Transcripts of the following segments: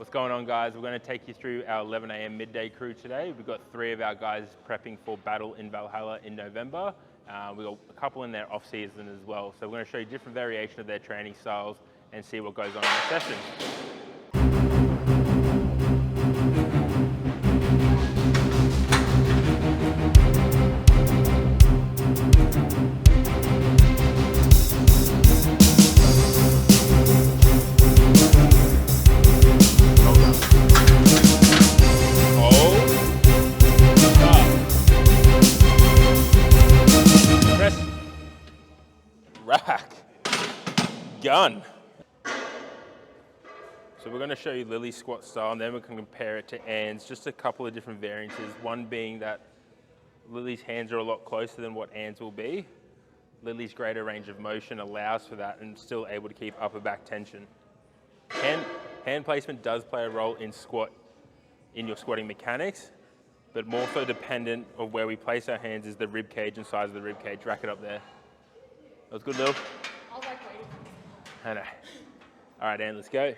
What's going on, guys? We're going to take you through our 11 a.m. midday crew today. We've got 3 of our guys prepping for battle in Valhalla in November. We've got a couple in their off season as well. So we're going to show you different variation of their training styles and see what goes on in the session. Rack, gun. So we're going to show you Lily's squat style, and then we can compare it to Anne's. Just a couple of different variances. One being that Lily's hands are a lot closer than what Anne's will be. Lily's greater range of motion allows for that and still able to keep upper back tension. Hand placement does play a role in your squatting mechanics, but more so dependent of where we place our hands is the rib cage and size of the rib cage. Rack it up there. That was good, Lil. I was like waiting. I know. All right, Anne, let's go.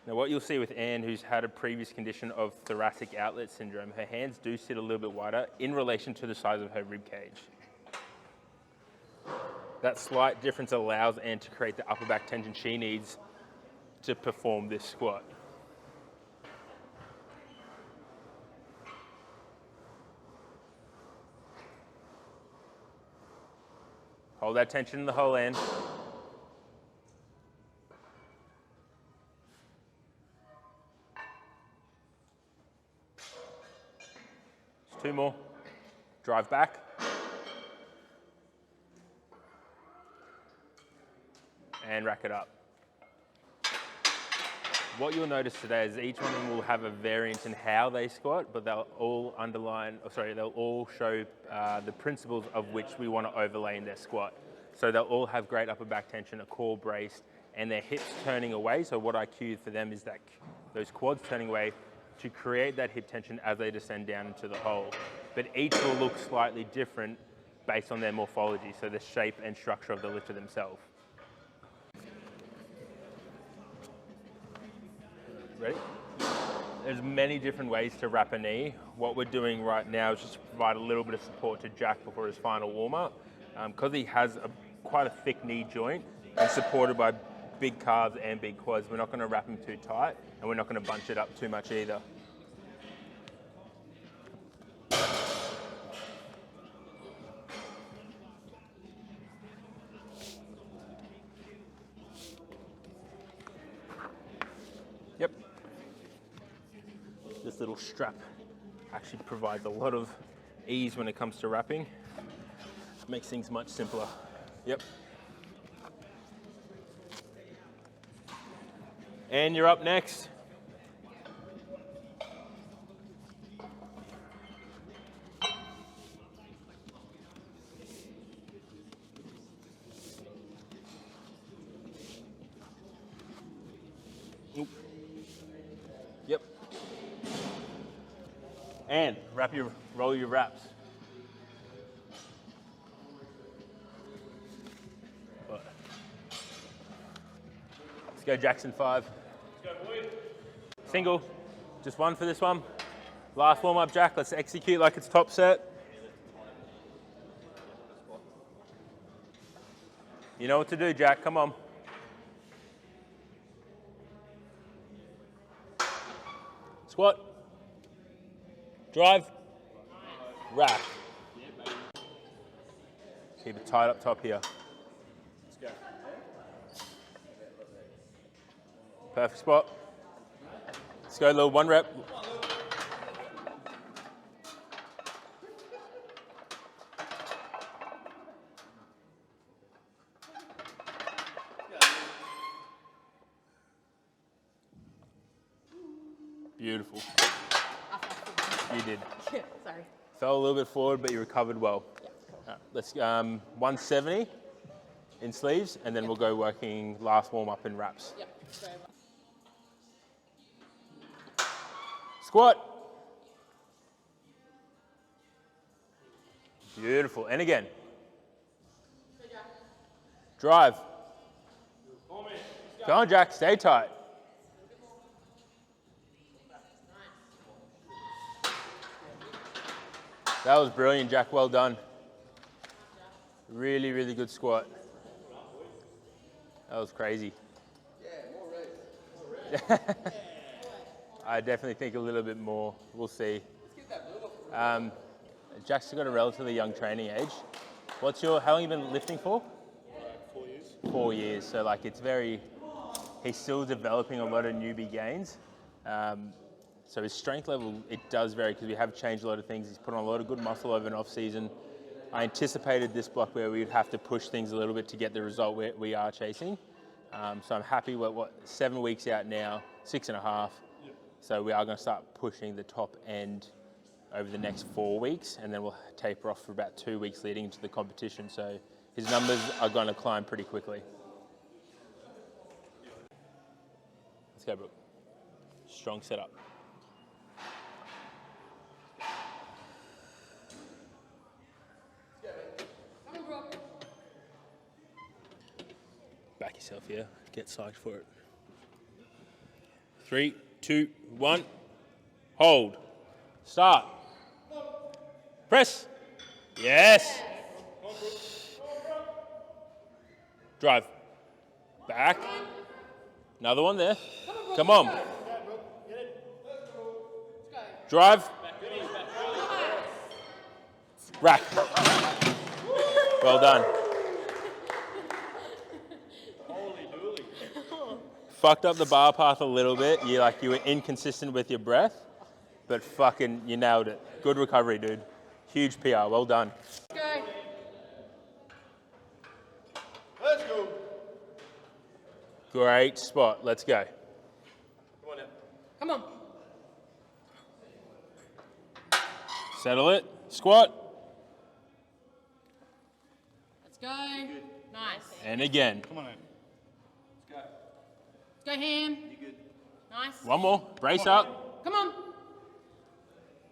Now, what you'll see with Anne, who's had a previous condition of thoracic outlet syndrome, her hands do sit a little bit wider in relation to the size of her rib cage. That slight difference allows Anne to create the upper back tension she needs to perform this squat. Hold that tension in the whole end. Just 2 more. Drive back. And rack it up. What you'll notice today is each one of them will have a variant in how they squat, but they'll all they'll all show the principles of which we want to overlay in their squat. So they'll all have great upper back tension, a core braced, and their hips turning away. So what I cued for them is that those quads turning away to create that hip tension as they descend down into the hole. But each will look slightly different based on their morphology, so the shape and structure of the lifter themselves. Ready? There's many different ways to wrap a knee. What we're doing right now is just to provide a little bit of support to Jack before his final warm-up. Because he has quite a thick knee joint and supported by big calves and big quads, we're not going to wrap him too tight, and we're not going to bunch it up too much either. Yep. This little strap actually provides a lot of ease when it comes to wrapping. Makes things much simpler. Yep. And you're up next. Oop. Yep. And roll your wraps. Let's go, Jackson 5. Let's go, boy. Single, just 1 for this one. Last warm up, Jack. Let's execute like it's top set. You know what to do, Jack. Come on. Squat. Drive. Rack. Keep it tight up top here. Perfect spot. Let's go, Lil. 1 rep. Beautiful. You did. Sorry. Fell a little bit forward, but you recovered well. Yeah. Let's 170 in sleeves, and then we'll go working last warm up in wraps. Yep. Squat. Beautiful. And again. Drive. Go on, Jack. Stay tight. That was brilliant, Jack. Well done. Really, really good squat. That was crazy. I definitely think a little bit more. We'll see. Jack's got a relatively young training age. How long have you been lifting for? 4 years. 4 years. So like he's still developing a lot of newbie gains. So his strength level, it does vary because we have changed a lot of things. He's put on a lot of good muscle over an off season. I anticipated this block where we'd have to push things a little bit to get the result we are chasing. So I'm happy with 7 weeks out now, 6.5. Yep. So we are going to start pushing the top end over the next 4 weeks, and then we'll taper off for about 2 weeks leading into the competition. So his numbers are going to climb pretty quickly. Let's go, Brooke. Strong setup. Back yourself here. Get psyched for it. 3, 2, 1. Hold. Start. Press. Yes. Drive. Back. Another one there. Come on. Drive. Rack. Well done. Fucked up the bar path a little bit. You were inconsistent with your breath, but fucking you nailed it. Good recovery, dude. Huge PR. Well done. Go. Let's go. Great spot. Let's go. Come on now. Come on. Settle it. Squat. Let's go. Nice. And again. Come on now. Let's Let's go, Ham. go. You good? Nice. One more. Brace up. Come on.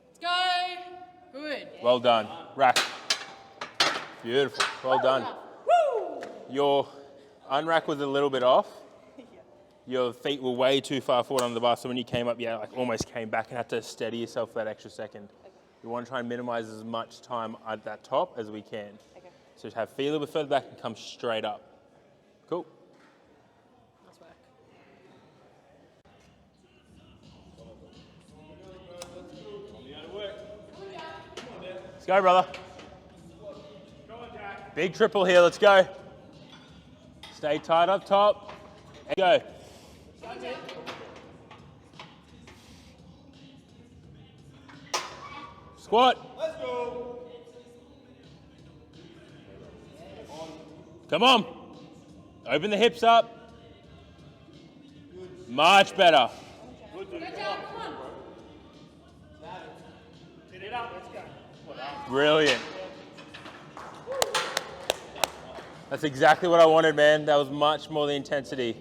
Let's go. Good. Well done. Rack. Beautiful. Well done. Woo! Your unrack was a little bit off. Your feet were way too far forward on the bar, so when you came up, almost came back and had to steady yourself for that extra second. We want to try and minimize as much time at that top as we can. Okay. So just have feet a little bit further back and come straight up. Cool. Nice work. Let's go, brother. Big triple here. Let's go. Stay tight up top. And go. Squat. Let's go. Come on. Open the hips up. Much better. Good, Good dude. job. Come on. Hit it up. Let's go. Brilliant. That's exactly what I wanted, man. That was much more the intensity.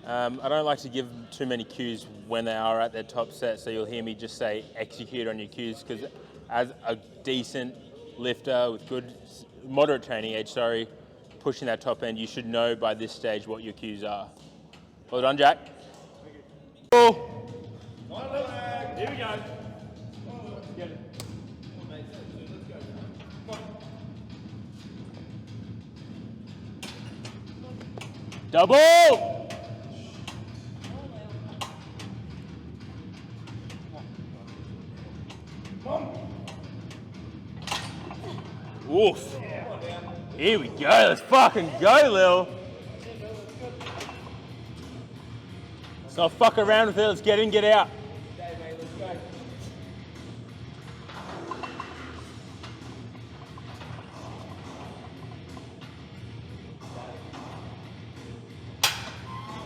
I don't like to give too many cues when they are at their top set, so you'll hear me just say execute on your cues, because as a decent lifter with good, moderate training age, pushing that top end, you should know by this stage what your cues are. Well done, Jack. Cool. Here we go. Get it. Double. Oof. Here we go. Let's fucking go, Lil. Let's not fuck around with it. Let's get in, get out.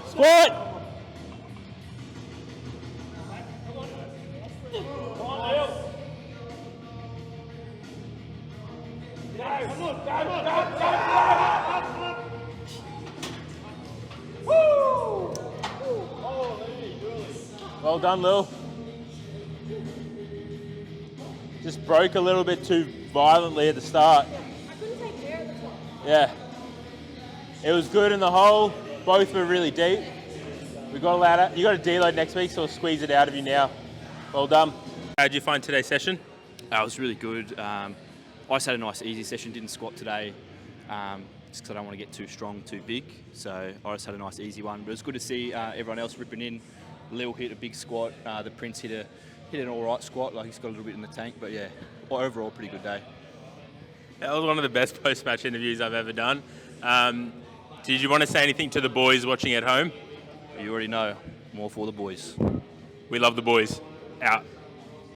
Squat. Well done, Lil. Just broke a little bit too violently at the start. I couldn't take care at the top. Yeah. It was good in the hole. Both were really deep. We got a ladder. You got a deload next week, so we'll squeeze it out of you now. Well done. How did you find today's session? It was really good. I just had a nice easy session, didn't squat today, just because I don't want to get too strong, too big. So I just had a nice easy one. But it was good to see everyone else ripping in. Lil hit a big squat. The Prince hit an all right squat, like he's got a little bit in the tank. But yeah, overall, pretty good day. That was one of the best post-match interviews I've ever done. Did you want to say anything to the boys watching at home? You already know, more for the boys. We love the boys. Out.